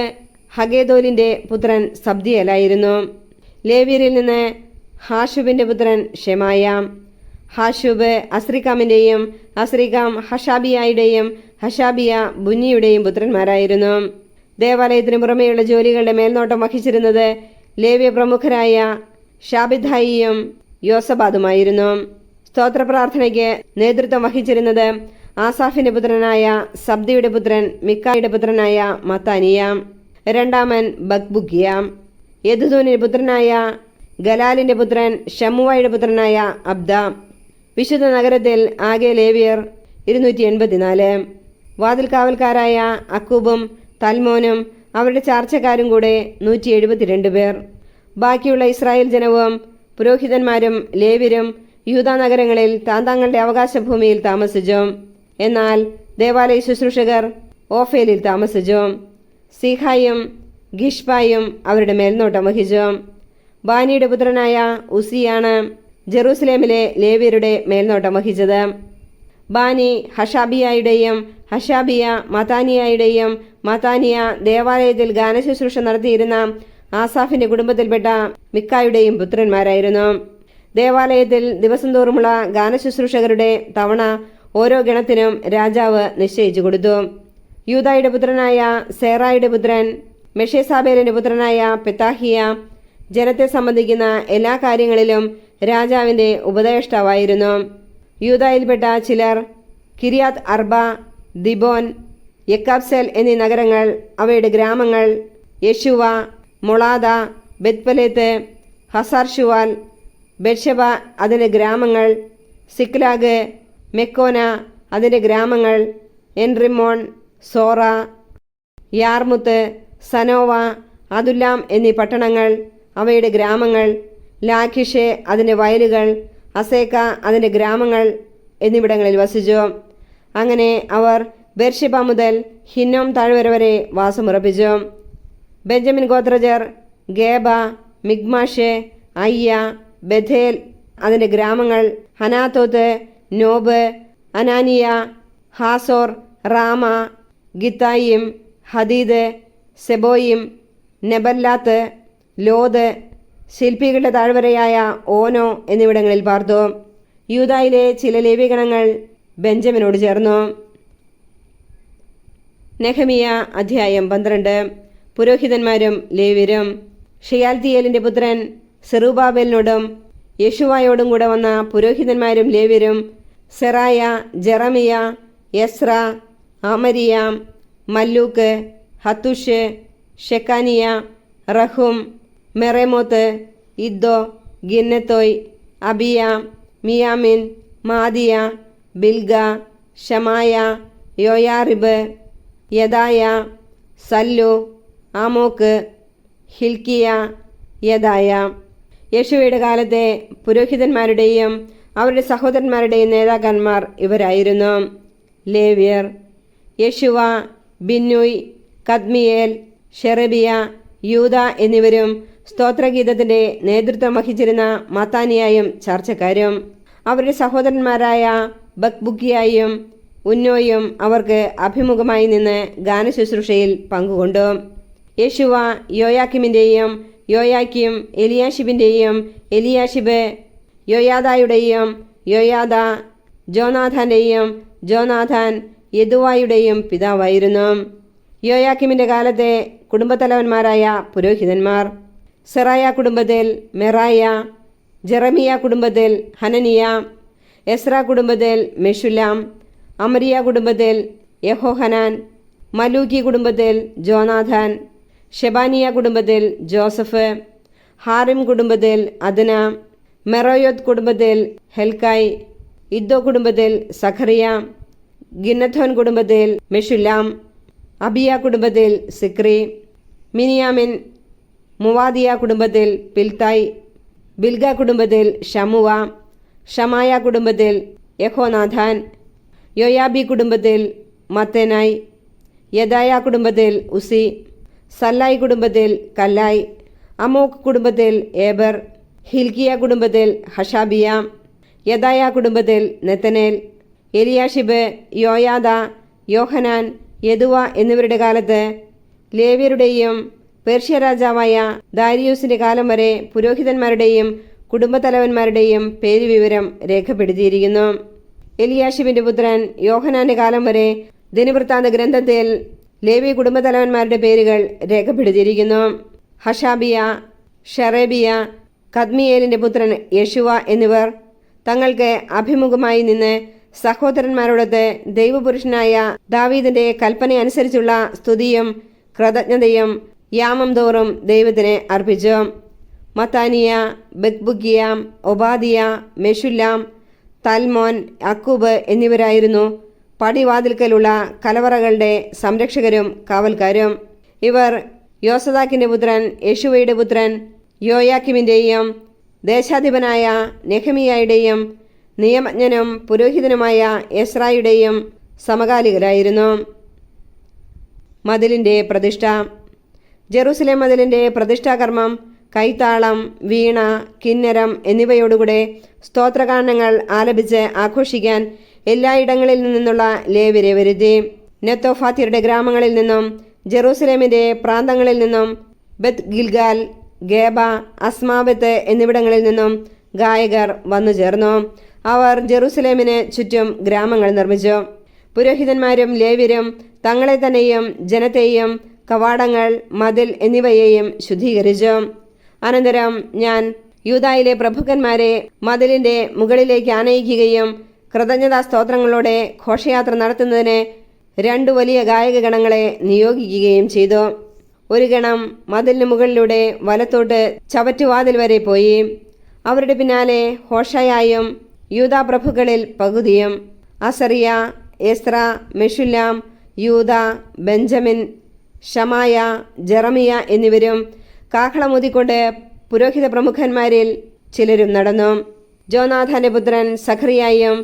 ഹഗേദോലിൻ്റെ പുത്രൻ സബ്ദിയേലായിരുന്നു. ലേവ്യരിൽ നിന്ന് ഹാഷുബിൻ്റെ പുത്രൻ ഷെമായ. ഹാഷുബ് അസ്രിക്കാമിൻ്റെയും, അസ്രിക്കാം ഹഷാബിയായുടെയും, ഹഷാബിയ ബുന്നിയുടെയും പുത്രന്മാരായിരുന്നു. ദേവാലയത്തിന് പുറമെയുള്ള ജോലികളുടെ മേൽനോട്ടം വഹിച്ചിരുന്നത് ലേവ്യ പ്രമുഖരായ ഷാബിദ്ധായിയും യോസബാദുമായിരുന്നു. സ്തോത്രപ്രാർത്ഥനയ്ക്ക് നേതൃത്വം വഹിച്ചിരുന്നത് ആസാഫിൻ്റെ പുത്രനായ സബ്ദിയുടെ പുത്രൻ മിക്കായുടെ പുത്രനായ മത്താനിയ. രണ്ടാമൻ ബക്ബുക്കിയ. യദുദൂനിൻ്റെ പുത്രനായ ഗലാലിൻ്റെ പുത്രൻ ഷമ്മുവയുടെ പുത്രനായ അബ്ദ. വിശുദ്ധ നഗരത്തിൽ ആകെ ലേവ്യർ 284. വാതിൽ കാവൽക്കാരായ അക്കൂബും തൽമോനും അവരുടെ ചാർച്ചക്കാരും കൂടെ 172 പേർ. ബാക്കിയുള്ള ഇസ്രായേൽ ജനവും പുരോഹിതന്മാരും ലേവ്യരും യൂദാ നഗരങ്ങളിൽ താന്താങ്ങളുടെ അവകാശഭൂമിയിൽ താമസിച്ചു. എന്നാൽ ദേവാലയ ശുശ്രൂഷകർ ഓഫേലിൽ താമസിച്ചു. സീഹായും ഗിഷ്പായും അവരുടെ മേൽനോട്ടം വഹിച്ചു. ബാനിയുടെ പുത്രനായ ഉസിയാണ് ജെറൂസലേമിലെ ലേവ്യരുടെ മേൽനോട്ടം വഹിച്ചത്. ബാനി ഹഷാബിയായുടെയും ഹഷാബിയ മതാനിയായുടെയും മതാനിയ ദേവാലയത്തിൽ ഗാനശുശ്രൂഷ നടത്തിയിരുന്ന ആസാഫിന്റെ കുടുംബത്തിൽപ്പെട്ട മിക്കായുടെയും പുത്രന്മാരായിരുന്നു. ദേവാലയത്തിൽ ദിവസം തോറുമുള്ള ഗാനശുശ്രൂഷകരുടെ തവണ ഓരോ ഗണത്തിനും രാജാവ് നിശ്ചയിച്ചു കൊടുത്തു. യൂദായുടെ പുത്രനായ സേറായുടെ പുത്രൻ മെഷേസാബേലിന്റെ പുത്രനായ പെത്താഹിയ ജനത്തെ സംബന്ധിക്കുന്ന എല്ലാ കാര്യങ്ങളിലും രാജാവിന്റെ ഉപദേഷ്ടാവായിരുന്നു. യൂദായിൽപ്പെട്ട ചിലർ കിരിയാത്ത് അർബ, ദിബോൻ, യക്കാബ്സേൽ എന്നീ നഗരങ്ങൾ, അവയുടെ ഗ്രാമങ്ങൾ, യെശുവ, മൊളാദ, ബെത്പലേത്ത്, ഹസാർ ഷുവാൽ, ബെർഷബ അതിൻ്റെ ഗ്രാമങ്ങൾ, സിക്ലാഗ്, മെക്കോന അതിൻ്റെ ഗ്രാമങ്ങൾ, എൻറിമോൺ, സോറ, യാർമുത്ത്, സനോവ, അതുല്ലാം എന്നീ പട്ടണങ്ങൾ, അവയുടെ ഗ്രാമങ്ങൾ, ലാഖിഷെ അതിൻ്റെ വയലുകൾ, അസേക്ക അതിൻ്റെ ഗ്രാമങ്ങൾ എന്നിവിടങ്ങളിൽ വസിച്ചു. അങ്ങനെ അവർ ബെർഷിബ മുതൽ ഹിന്നോം താഴ്വര വരെ വാസമുറപ്പിച്ചു. ബെഞ്ചമിൻ ഗോത്രജർ ഗേബ, മിഗ്മാഷെ, അയ്യ, ബഥേൽ അതിൻ്റെ ഗ്രാമങ്ങൾ, ഹനാത്തോത്ത്, നോബ്, അനാനിയ, ഹാസോർ, റാമ, ഗിത്തായിം, ഹദീദ്, സെബോയിം, നെബല്ലാത്ത്, ലോദ്, ശില്പികളുടെ താഴ്വരയായ ഓനോ എന്നിവിടങ്ങളിൽ പാർത്തു. യൂദായിലെ ചില ലേവ്യഗണങ്ങൾ ബെഞ്ചമിനോട് ചേർന്നു. നെഹമിയ അധ്യായം 12. പുരോഹിതന്മാരും ലേവ്യരും. ഷിയാൽത്തിയേലിന്റെ പുത്രൻ സെറുബാബേലിനോടും യെശുവായോടും കൂടെ വന്ന പുരോഹിതന്മാരും ലേവ്യരും സെറായ, ജെറമിയ, യസ്ര, അമരിയ, മല്ലൂക്ക്, ഹത്തുഷ്, ഷെക്കാനിയ, റഹും, മെറേമോത്ത്, ഇദ്ദോ, ഗിന്നത്തോയ്, അബിയ, മിയാമിൻ, മാദിയ, ബിൽഗ, ഷമായ, യോയാറിബ്, യദായ, സല്ലു, ആമോക്ക്, ഹിൽക്കിയ, യദായ. യേശുവയുടെ കാലത്തെ പുരോഹിതന്മാരുടെയും അവരുടെ സഹോദരന്മാരുടെയും നേതാക്കന്മാർ ഇവരായിരുന്നു. ലേവ്യർ യേശുവ, ബിന്നുയ്, കദ്മിയേൽ, ഷെറബിയ, യൂദ എന്നിവരും സ്തോത്രഗീതത്തിന്റെ നേതൃത്വം വഹിച്ചിരുന്ന മത്താനിയായും ചർച്ചക്കാരും. അവരുടെ സഹോദരന്മാരായ ബക്ബുക്കിയായും ഉന്നോയും അവർക്ക് അഭിമുഖമായി നിന്ന് ഗാനശുശ്രൂഷയിൽ പങ്കുകൊണ്ടു. യേശുവ യോയാക്കിമിന്റെയും യോയാക്കിം എലിയാഷിബിന്റെയും എലിയാഷിബ് യോയാദായുടെയും യോയാദ ജോനാഥാന്റെയും ജോനാഥാൻ യദുവായുടെയും പിതാവായിരുന്നു. യോയാക്കിമിന്റെ കാലത്തെ കുടുംബത്തലവന്മാരായ പുരോഹിതന്മാർ: സെറായ കുടുംബത്തിൽ മെറായ, ജെറമിയ കുടുംബത്തിൽ ഹനനിയ, എസ്ര കുടുംബത്തിൽ മെഷുല്ലാം, അമരിയ കുടുംബത്തിൽ യഹോഹനാൻ, മലൂക്കി കുടുംബത്തിൽ ജോനാഥാൻ, ഷെബാനിയ കുടുംബത്തിൽ ജോസഫ്, ഹാറിം കുടുംബത്തിൽ അദ്ന, മെറോയോത്ത് കുടുംബത്തിൽ ഹെൽക്കായ്, ഇദ്ദോ കുടുംബത്തിൽ സഖറിയ, ഗിന്നഥോൻ കുടുംബത്തിൽ മെഷുല്ലാം, അബിയ കുടുംബത്തിൽ സിക്രി, മിനിയാമിൻ, മുവാദിയ കുടുംബത്തിൽ പിൽത്തായ്, ബിൽഗ കുടുംബത്തിൽ ഷമുവ, ഷമായ കുടുംബത്തിൽ യഹോനാഥാൻ, യോയാബി കുടുംബത്തിൽ മത്തേനായ്, യദായ കുടുംബത്തിൽ ഉസി, സല്ലായ് കുടുംബത്തിൽ കല്ലായ്, അമോക്ക് കുടുംബത്തിൽ ഏബർ, ഹിൽക്കിയ കുടുംബത്തിൽ ഹഷാബിയ, യദായ കുടുംബത്തിൽ നെത്തനേൽ, എലിയാഷിബ്, യോയാദ, യോഹനാൻ, യദുവ എന്നിവരുടെ കാലത്ത് ലേവ്യരുടെയും പേർഷ്യ രാജാവായ ദാരിയൂസിന്റെ കാലം വരെ പുരോഹിതന്മാരുടെയും കുടുംബത്തലവന്മാരുടെയും പേരുവിവരം രേഖപ്പെടുത്തിയിരിക്കുന്നു. എലിയാഷിബിന്റെ പുത്രൻ യോഹനാന്റെ കാലം വരെ ദിനവൃത്താന്ത ഗ്രന്ഥത്തിൽ ലേവ്യ കുടുംബത്തലവന്മാരുടെ പേരുകൾ രേഖപ്പെടുത്തിയിരിക്കുന്നു. ഹഷാബിയ, ഷെറേബിയ, കദ്മിയേലിന്റെ പുത്രൻ യേശുവ എന്നിവർ തങ്ങൾക്ക് അഭിമുഖമായി നിന്ന് സഹോദരന്മാരോടൊത്ത് ദൈവപുരുഷനായ ദാവീദിന്റെ കൽപ്പനയനുസരിച്ചുള്ള സ്തുതിയും കൃതജ്ഞതയും യാമം തോറും ദൈവത്തിന് അർപ്പിച്ചു. മത്താനിയ, ബക്ബുക്കിയ, ഒബാദിയ, മെഷുല്ലാം, തൽമോൻ, അക്കൂബ് എന്നിവരായിരുന്നു പടിവാതിൽക്കലുള്ള കലവറകളുടെ സംരക്ഷകരും കാവൽക്കാരും. ഇവർ യോസദാക്കിന്റെ പുത്രൻ യേശുവയുടെ പുത്രൻ യോയാക്കിമിന്റെയും ദേശാധിപനായ നെഹമിയായുടെയും നിയമജ്ഞനും പുരോഹിതനുമായ എസ്രായുടെയും സമകാലികരായിരുന്നു. മതിലിൻ്റെ പ്രതിഷ്ഠ. ജെറുസലേം മതിലിൻ്റെ പ്രതിഷ്ഠാകർമ്മം കൈത്താളം, വീണ, കിന്നരം എന്നിവയോടുകൂടെ സ്തോത്രഗാനങ്ങൾ ആലപിച്ച് ആഘോഷിക്കാൻ എല്ലായിടങ്ങളിൽ നിന്നുള്ള ലേവ്യരെ വരുത്തി. നെത്തോഫാത്യരുടെ ഗ്രാമങ്ങളിൽ നിന്നും ജെറൂസലേമിൻ്റെ പ്രാന്തങ്ങളിൽ നിന്നും ബെത്ത് ഗിൽഗാൽ, ഗേബ, അസ്മാവത്ത് എന്നിവിടങ്ങളിൽ നിന്നും ഗായകർ വന്നു ചേർന്നു. അവർ ജെറൂസലേമിന് ചുറ്റും ഗ്രാമങ്ങൾ നിർമ്മിച്ചു. പുരോഹിതന്മാരും ലേവ്യരും തങ്ങളെ തന്നെയും ജനത്തെയും കവാടങ്ങൾ, മതിൽ എന്നിവയെയും ശുദ്ധീകരിച്ചു. അനന്തരം ഞാൻ യൂദായിലെ പ്രഭുക്കന്മാരെ മതിലിൻ്റെ മുകളിലേക്ക് ആനയിക്കുകയും കൃതജ്ഞതാ സ്തോത്രങ്ങളോടെ ഘോഷയാത്ര നടത്തുന്നതിന് 2 വലിയ ഗായക ഗണങ്ങളെ നിയോഗിക്കുകയും ചെയ്തു. ഒരു ഗണം മതിലിന് മുകളിലൂടെ വലത്തോട്ട് ചവറ്റുവാതിൽ വരെ പോയി. അവരുടെ പിന്നാലെ ഹോഷയായും യൂദാ പ്രഭുക്കളിൽ പകുതിയും, അസറിയ, എസ്ര, മെഷുല്ലാം, യൂദ, ബെഞ്ചമിൻ, ഷമായ, ജെറമിയ എന്നിവരും കാഹളമൂതിക്കൊണ്ട് പുരോഹിത പ്രമുഖന്മാരിൽ ചിലരും നടന്നു. ജോനാഥാന്റെ പുത്രൻ സഖറിയായും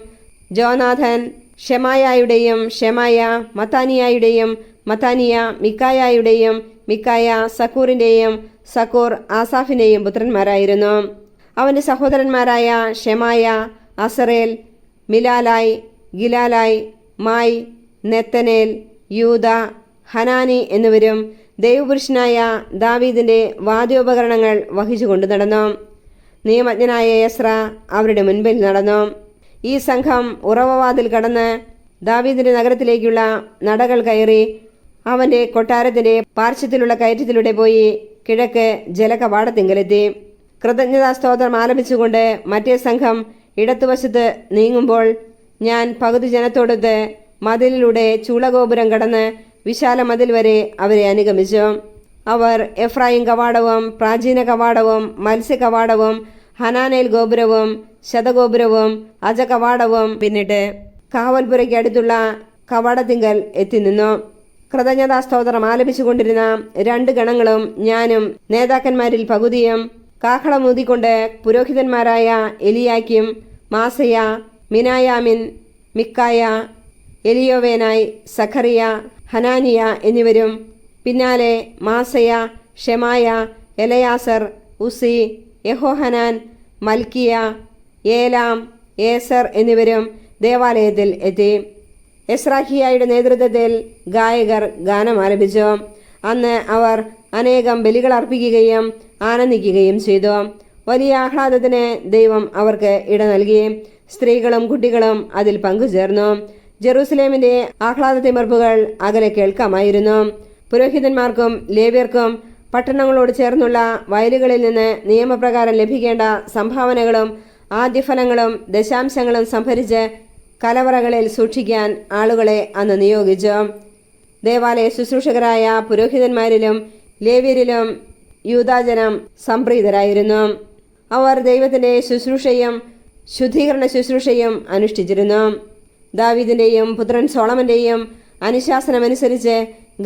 ജോനാഥൻ ഷെമായായുടെയും ഷെമായ മത്താനിയായുടെയും മത്താനിയ മിക്കായായുടെയും മിക്കായ സക്കൂറിൻ്റെയും സക്കൂർ ആസാഫിൻ്റെയും പുത്രന്മാരായിരുന്നു. അവൻ്റെ സഹോദരന്മാരായ ഷെമായ, അസറേൽ, മിലാലായ്, ഗിലാലായ്, മായി, നെത്തനേൽ, യൂദ, ഹനാനി എന്നിവരും ദൈവപുരുഷനായ ദാവീദിൻ്റെ വാദ്യോപകരണങ്ങൾ വഹിച്ചുകൊണ്ട് നടന്നു. നിയമജ്ഞനായ എസ്ര അവരുടെ മുൻപിൽ നടന്നു. ഈ സംഘം ഉറവവാതിൽ കടന്ന് ദാവീദിൻ്റെ നഗരത്തിലേക്കുള്ള നടകൾ കയറി അവൻ്റെ കൊട്ടാരത്തിൻ്റെ പാർശ്വത്തിലുള്ള കയറ്റത്തിലൂടെ പോയി കിഴക്ക് ജലകവാടത്തിങ്കലെത്തി. കൃതജ്ഞതാസ്തോത്രം ആലപിച്ചുകൊണ്ട് മറ്റേ സംഘം ഇടത്തുവശത്ത് നീങ്ങുമ്പോൾ ഞാൻ പകുതി ജനത്തോടൊത്ത് മതിലിലൂടെ ചൂളഗോപുരം കടന്ന് വിശാല മതിൽ വരെ അവരെ അനുഗമിച്ചു. അവർ എഫ്രായിം കവാടവും പ്രാചീന കവാടവും മത്സ്യ കവാടവും ഹനാനേൽ ഗോപുരവും ശതഗോപുരവും അജ കവാടവും പിന്നിട്ട് കാവൽപുരയ്ക്ക് അടുത്തുള്ള കവാടത്തിങ്കൽ എത്തി നിന്നു. കൃതജ്ഞതാസ്തോത്രം ആലപിച്ചുകൊണ്ടിരുന്ന 2 ഗണങ്ങളും ഞാനും നേതാക്കന്മാരിൽ പകുതിയും കാഹളമൂതിക്കൊണ്ട് പുരോഹിതന്മാരായ എലിയാക്കിം, മാസയ, മിനായാമിൻ, മിക്കായ, എലിയോവേനായ്, സഖറിയ, ഹനാനിയ എന്നിവരും പിന്നാലെ മാസയ, ഷെമായ, എലയാസർ, ഉസി, യഹോഹനാൻ, മൽക്കിയ, ഏലാം, ഏസർ എന്നിവരും ദേവാലയത്തിൽ എത്തി. എസ്രാഹിയായുടെ നേതൃത്വത്തിൽ ഗായകർ ഗാനം ആലപിച്ചു. അന്ന് അവർ അനേകം ബലികൾ അർപ്പിക്കുകയും ആനന്ദിക്കുകയും ചെയ്തു. വലിയ ആഹ്ലാദത്തിന് ദൈവം അവർക്ക് ഇട നൽകി. സ്ത്രീകളും കുട്ടികളും അതിൽ പങ്കുചേർന്നു. ജെറൂസലേമിൻ്റെ ആഹ്ലാദത്തിമർപ്പുകൾ അകലെ കേൾക്കാമായിരുന്നു. പുരോഹിതന്മാർക്കും ലേവ്യർക്കും പട്ടണങ്ങളോട് ചേർന്നുള്ള വയലുകളിൽ നിന്ന് നിയമപ്രകാരം ലഭിക്കേണ്ട സംഭാവനകളും ആദ്യഫലങ്ങളും ദശാംശങ്ങളും സംഭരിച്ച് കലവറകളിൽ സൂക്ഷിക്കാൻ ആളുകളെ അന്ന് നിയോഗിച്ചു. ദേവാലയ ശുശ്രൂഷകരായ പുരോഹിതന്മാരിലും ലേവ്യരിലും യൂദാജനം സംപ്രീതരായിരുന്നു. അവർ ദൈവത്തിൻ്റെ ശുശ്രൂഷയും ശുദ്ധീകരണ ശുശ്രൂഷയും അനുഷ്ഠിച്ചിരുന്നു. ദാവീദിൻ്റെയും പുത്രൻ സോളമൻ്റെയും അനുശാസനമനുസരിച്ച്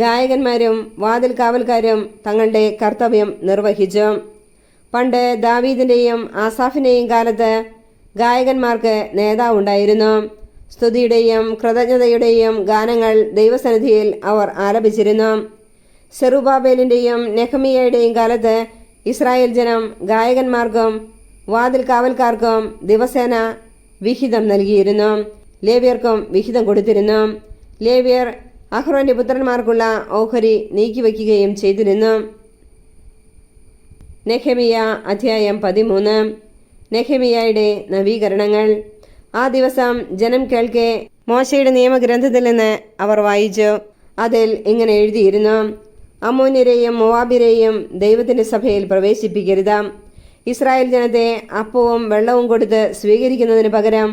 ഗായകന്മാരും വാതിൽ കാവൽക്കാരും തങ്ങളുടെ കർത്തവ്യം നിർവഹിച്ചു. പണ്ട് ദാവീദിൻ്റെയും ആസാഫിൻ്റെയും കാലത്ത് ഗായകന്മാർക്ക് നേതാവുണ്ടായിരുന്നു. സ്തുതിയുടെയും കൃതജ്ഞതയുടെയും ഗാനങ്ങൾ ദൈവസന്നിധിയിൽ അവർ ആലപിച്ചിരുന്നു. സെറുബാബേലിൻ്റെയും നെഹമിയയുടെയും കാലത്ത് ഇസ്രായേൽ ജനം ഗായകന്മാർക്കും വാതിൽ കാവൽക്കാർക്കും ദിവസേന വിഹിതം നൽകിയിരുന്നു. ലേവ്യർക്കും വിഹിതം കൊടുത്തിരുന്നു. ലേവ്യർ അഹ്റോന്റെ പുത്രന്മാർക്കുള്ള ഓഹരി നീക്കിവെക്കുകയും ചെയ്തിരുന്നു. നെഹെമിയ അധ്യായം 13. നെഹെമിയയുടെ നവീകരണങ്ങൾ. ആ ദിവസം ജനം കേൾക്കെ മോശയുടെ നിയമഗ്രന്ഥത്തിൽ നിന്ന് അവർ വായിച്ചു. അതിൽ ഇങ്ങനെ എഴുതിയിരുന്നു: അമ്മോന്യരെയും മോവാബിരെയും ദൈവത്തിൻ്റെ സഭയിൽ പ്രവേശിപ്പിക്കരുത്. ഇസ്രായേൽ ജനത്തെ അപ്പവും വെള്ളവും കൊടുത്ത് സ്വീകരിക്കുന്നതിന് പകരം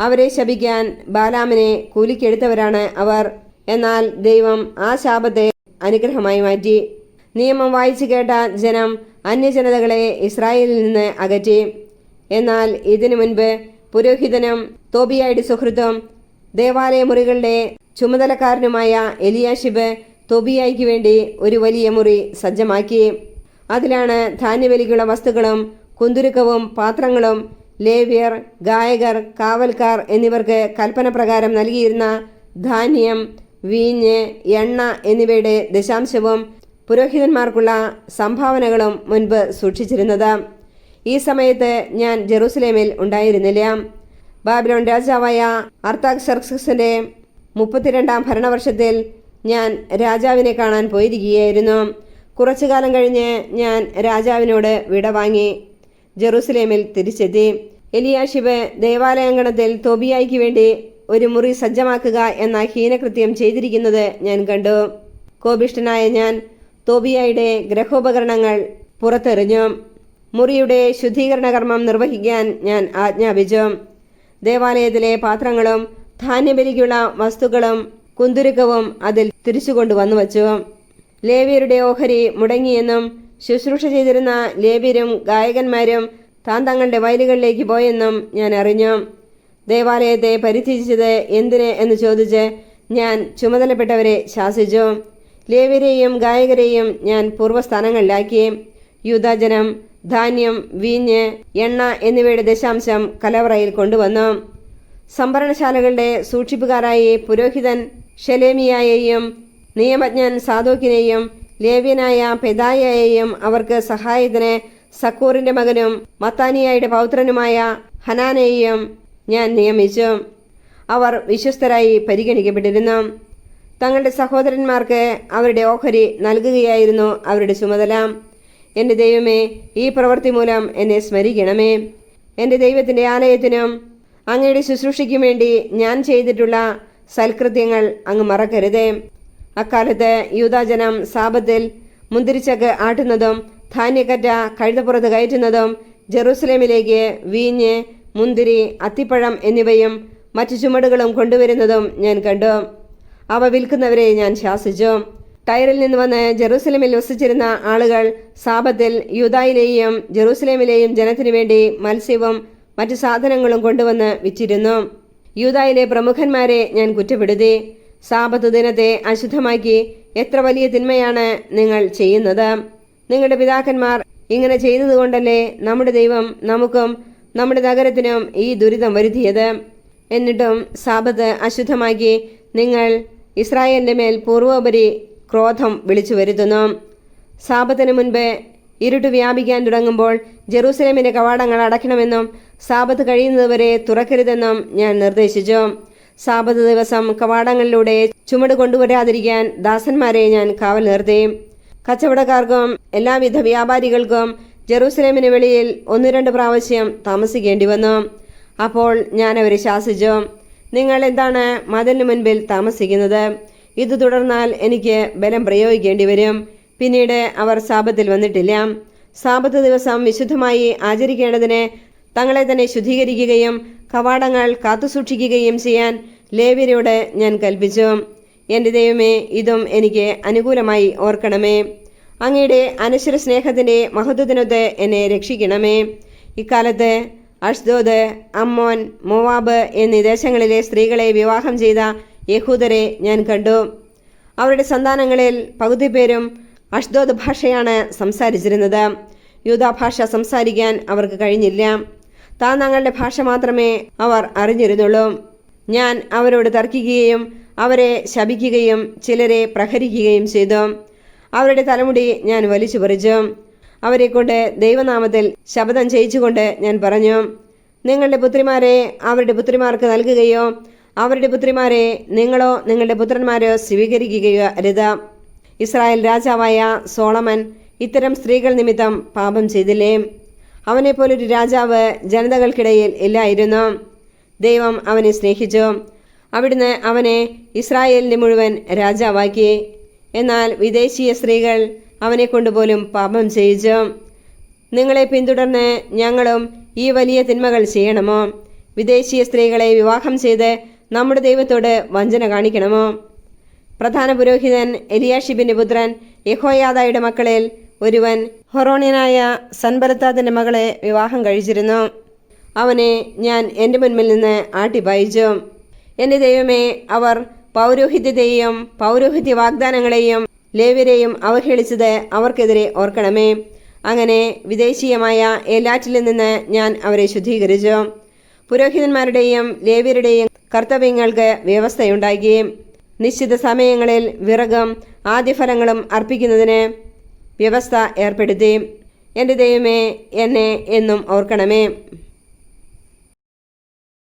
അവരെ ശപിക്കാൻ ബാലാമിനെ കൂലിക്കെടുത്തവരാണ് അവർ. എന്നാൽ ദൈവം ആ ശാപത്തെ അനുഗ്രഹമായി മാറ്റി. നിയമം വായിച്ചു കേട്ട ജനം അന്യജനതകളെ ഇസ്രായേലിൽ നിന്ന് അകറ്റി. എന്നാൽ ഇതിനു മുൻപ് പുരോഹിതനും തോബിയായുടെ സുഹൃത്തും ദേവാലയ മുറികളുടെ ചുമതലക്കാരനുമായ എലിയാഷിബ് തോബിയായ്ക്ക് വേണ്ടി ഒരു വലിയ മുറി സജ്ജമാക്കി. അതിലാണ് ധാന്യബലിക്കുള്ള വസ്തുക്കളും കുന്തുരുക്കവും പാത്രങ്ങളും ലേവ്യർ, ഗായകർ, കാവൽക്കാർ എന്നിവർക്ക് കൽപ്പന പ്രകാരം നൽകിയിരുന്ന ധാന്യം, വീഞ്ഞ്, എണ്ണ എന്നിവയുടെ ദശാംശവും പുരോഹിതന്മാർക്കുള്ള സംഭാവനകളും മുൻപ് സൂക്ഷിച്ചിരുന്നത്. ഈ സമയത്ത് ഞാൻ ജെറൂസലേമിൽ ഉണ്ടായിരുന്നില്ല. ബാബിലോൺ രാജാവായ അർത്താക്സർക്സിന്റെ 32-ാം ഭരണവർഷത്തിൽ ഞാൻ രാജാവിനെ കാണാൻ പോയിരിക്കുകയായിരുന്നു. കുറച്ചു കാലം കഴിഞ്ഞ് ഞാൻ രാജാവിനോട് വിട വാങ്ങി ജെറൂസലേമിൽ തിരിച്ചെത്തി. എലിയാഷിബ് ദേവാലയാങ്കണത്തിൽ തോബിയായ്ക്ക് വേണ്ടി ഒരു മുറി സജ്ജമാക്കുക എന്ന ഹീനകൃത്യം ചെയ്തിരിക്കുന്നത് ഞാൻ കണ്ടു. കോപിഷ്ഠനായ ഞാൻ തോബിയായുടെ ഗ്രഹോപകരണങ്ങൾ പുറത്തെറിഞ്ഞു. മുറിയുടെ ശുദ്ധീകരണ കർമ്മം നിർവഹിക്കാൻ ഞാൻ ആജ്ഞാപിച്ചു. ദേവാലയത്തിലെ പാത്രങ്ങളും ധാന്യബലിക്കുള്ള വസ്തുക്കളും കുന്തുരുക്കവും അതിൽ തിരിച്ചുകൊണ്ടുവന്നു വച്ചു. ലേവ്യരുടെ ഓഹരി മുടങ്ങിയെന്നും ശുശ്രൂഷ ചെയ്തിരുന്ന ലേവ്യരും ഗായകന്മാരും തങ്ങളുടെ വയലുകളിലേക്ക് പോയെന്നും ഞാൻ അറിഞ്ഞു. ദേവാലയത്തെ പരിത്യജിച്ചത് എന്തിന് എന്ന് ചോദിച്ച് ഞാൻ ചുമതലപ്പെട്ടവരെ ശാസിച്ചു. ലേവ്യരെയും ഗായകരെയും ഞാൻ പൂർവ്വസ്ഥാനങ്ങളിലാക്കി. യൂദാജനം ധാന്യം, വീഞ്ഞ്, എണ്ണ എന്നിവയുടെ ദശാംശം കലവറയിൽ കൊണ്ടുവന്നു. സംഭരണശാലകളുടെ സൂക്ഷിപ്പുകാരായി പുരോഹിതൻ ഷെലേമിയായെയും നിയമജ്ഞൻ സാദോക്കിനെയും ലേവ്യനായ പെദായയെയും അവർക്ക് സഹായത്തിന് സക്കൂറിന്റെ മകനും മത്താനിയായുടെ പൗത്രനുമായ ഹനാനെയും ഞാൻ നിയമിച്ചു. അവർ വിശ്വസ്തരായി പരിഗണിക്കപ്പെട്ടിരുന്നു. തങ്ങളുടെ സഹോദരന്മാർക്ക് അവരുടെ ഓഹരി നൽകുകയായിരുന്നു അവരുടെ ചുമതല. എൻ്റെ ദൈവമേ, ഈ പ്രവൃത്തി മൂലം എന്നെ സ്മരിക്കണമേ. എൻ്റെ ദൈവത്തിൻ്റെ ആലയത്തിനും അങ്ങയുടെ ശുശ്രൂഷയ്ക്കും വേണ്ടി ഞാൻ ചെയ്തിട്ടുള്ള സൽകൃത്യങ്ങൾ അങ്ങ് മറക്കരുതേ. അക്കാലത്ത് യൂദാജനം സാബത്തിൽ മുന്തിരിച്ചക്ക് ആട്ടുന്നതും ധാന്യക്കറ്റ കഴുതപ്പുറത്ത് കയറ്റുന്നതും ജെറൂസലേമിലേക്ക് വീഞ്ഞ്, മുന്തിരി, അത്തിപ്പഴം എന്നിവയും മറ്റു ചുമടുകളും കൊണ്ടുവരുന്നതും ഞാൻ കണ്ടു. അവ വിൽക്കുന്നവരെ ഞാൻ ശാസിച്ചു. ടൈറിൽ നിന്ന് വന്ന് ജെറൂസലേമിൽ വസിച്ചിരുന്ന ആളുകൾ സാബത്തിൽ യൂദായിലെയും ജെറൂസലേമിലെയും ജനത്തിനു വേണ്ടി മത്സ്യവും മറ്റു സാധനങ്ങളും കൊണ്ടുവന്ന് വിറ്റിരുന്നു. യൂദായിലെ പ്രമുഖന്മാരെ ഞാൻ കുറ്റപ്പെടുത്തി. സാബത്ത് ദിനത്തെ അശുദ്ധമാക്കി എത്ര വലിയ തിന്മയാണ് നിങ്ങൾ ചെയ്യുന്നത്. നിങ്ങളുടെ പിതാക്കന്മാർ ഇങ്ങനെ ചെയ്തതുകൊണ്ടല്ലേ നമ്മുടെ ദൈവം നമുക്കും നമ്മുടെ നഗരത്തിനും ഈ ദുരിതം വരുത്തിയത്. എന്നിട്ടും സാബത്ത് അശുദ്ധമാക്കി നിങ്ങൾ ഇസ്രായേലിന്റെ മേൽ പൂർവോപരി ക്രോധം വിളിച്ചു വരുത്തുന്നു. സാബത്തിന് മുൻപ് ഇരുട്ട് വ്യാപിക്കാൻ തുടങ്ങുമ്പോൾ ജെറൂസലേമിന്റെ കവാടങ്ങൾ അടയ്ക്കണമെന്നും സാബത്ത് കഴിയുന്നതുവരെ തുറക്കരുതെന്നും ഞാൻ നിർദ്ദേശിച്ചു. സാബത്ത് ദിവസം കവാടങ്ങളിലൂടെ ചുമട് കൊണ്ടുവരാതിരിക്കാൻ ദാസന്മാരെ ഞാൻ കാവൽ നിർത്തി. കച്ചവടക്കാർക്കും എല്ലാവിധ വ്യാപാരികൾക്കും ജെറൂസലേമിന് വെളിയിൽ 1-2 പ്രാവശ്യം താമസിക്കേണ്ടി വന്നു. അപ്പോൾ ഞാൻ അവരെ ശാസിച്ചു, നിങ്ങൾ എന്താണ് മതിലിന് മുൻപിൽ താമസിക്കുന്നത്? ഇത് തുടർന്നാൽ എനിക്ക് ബലം പ്രയോഗിക്കേണ്ടി വരും. പിന്നീട് അവർ സാബത്തിൽ വന്നിട്ടില്ല. സാബത്ത് ദിവസം വിശുദ്ധമായി ആചരിക്കേണ്ടതിന് തങ്ങളെ തന്നെ ശുദ്ധീകരിക്കുകയും കവാടങ്ങൾ കാത്തുസൂക്ഷിക്കുകയും ചെയ്യാൻ ലേവ്യരോട് ഞാൻ കൽപ്പിച്ചു. എൻ്റെ ദൈവമേ, ഇതും എനിക്ക് അനുകൂലമായി ഓർക്കണമേ. അങ്ങയുടെ അനശ്വര സ്നേഹത്തിൻ്റെ മഹത്വത്തിനൊത്ത് എന്നെ രക്ഷിക്കണമേ. ഇക്കാലത്ത് അഷ്ദോദ്, അമ്മോൻ, മോവാബ് എന്നീ ദേശങ്ങളിലെ സ്ത്രീകളെ വിവാഹം ചെയ്ത യഹൂദരെ ഞാൻ കണ്ടു. അവരുടെ സന്താനങ്ങളിൽ പകുതി പേരും അഷ്ദോദ് ഭാഷയാണ് സംസാരിച്ചിരുന്നത്. യൂദാ ഭാഷ സംസാരിക്കാൻ അവർക്ക് കഴിഞ്ഞില്ല. തങ്ങളുടെ ഭാഷ മാത്രമേ അവർ അറിഞ്ഞിരുന്നുള്ളൂ. ഞാൻ അവരോട് തർക്കിക്കുകയും അവരെ ശപിക്കുകയും ചിലരെ പ്രഹരിക്കുകയും ചെയ്തു. അവരുടെ തലമുടി ഞാൻ വലിച്ചു പറിച്ചു. അവരെ കൊണ്ട് ദൈവനാമത്തിൽ ശപഥം ചെയ്യിച്ചുകൊണ്ട് ഞാൻ പറഞ്ഞു, നിങ്ങളുടെ പുത്രിമാരെ അവരുടെ പുത്രിമാർക്ക് നൽകുകയോ അവരുടെ പുത്രിമാരെ നിങ്ങളോ നിങ്ങളുടെ പുത്രന്മാരോ സ്വീകരിക്കുകയോ അരുത്. ഇസ്രായേൽ രാജാവായ സോളമൻ ഇത്തരം സ്ത്രീകൾ നിമിത്തം പാപം ചെയ്തില്ലേ? അവനെപ്പോലൊരു രാജാവ് ജനതകൾക്കിടയിൽ ഇല്ലായിരുന്നു. ദൈവം അവനെ സ്നേഹിച്ചു. അവിടുന്ന് അവനെ ഇസ്രായേലിൻ്റെ മുഴുവൻ രാജാവാക്കി. എന്നാൽ വിദേശീയ സ്ത്രീകൾ അവനെ കൊണ്ടുപോലും പാപം ചെയ്യിച്ചു. നിങ്ങളെ പിന്തുടർന്ന് ഞങ്ങളും ഈ വലിയ തിന്മകൾ ചെയ്യണമോ? വിദേശീയ സ്ത്രീകളെ വിവാഹം ചെയ്ത് നമ്മുടെ ദൈവത്തോട് വഞ്ചന കാണിക്കണമോ? പ്രധാന പുരോഹിതൻ എലിയാഷിബിൻ്റെ പുത്രൻ യഹോയാദയുടെ മക്കളിൽ ഒരുവൻ ഹൊറോണ്യനായ സൻബലത്താദിൻ്റെ മകളെ വിവാഹം കഴിച്ചിരുന്നു. അവനെ ഞാൻ എൻ്റെ മുൻപിൽ നിന്ന് ആട്ടിപ്പായിച്ചു. എൻ്റെ ദൈവമേ, അവർ പൗരോഹിത്യത്തെയും പൗരോഹിത്യ വാഗ്ദാനങ്ങളെയും ലേവ്യരെയും അവഹേളിച്ചത് അവർക്കെതിരെ ഓർക്കണമേ. അങ്ങനെ വിദേശീയമായ എല്ലാറ്റിലും നിന്ന് ഞാൻ അവരെ ശുദ്ധീകരിച്ചു. പുരോഹിതന്മാരുടെയും ലേവ്യരുടെയും കർത്തവ്യങ്ങൾക്ക് വ്യവസ്ഥയുണ്ടാക്കി. നിശ്ചിത സമയങ്ങളിൽ വിറകും ആദ്യഫലങ്ങളും അർപ്പിക്കുന്നതിന് വ്യവസ്ഥ ഏർപ്പെടുത്തി. എൻ്റെ ദൈവമേ, എന്നെ എന്നും ഓർക്കണമേ.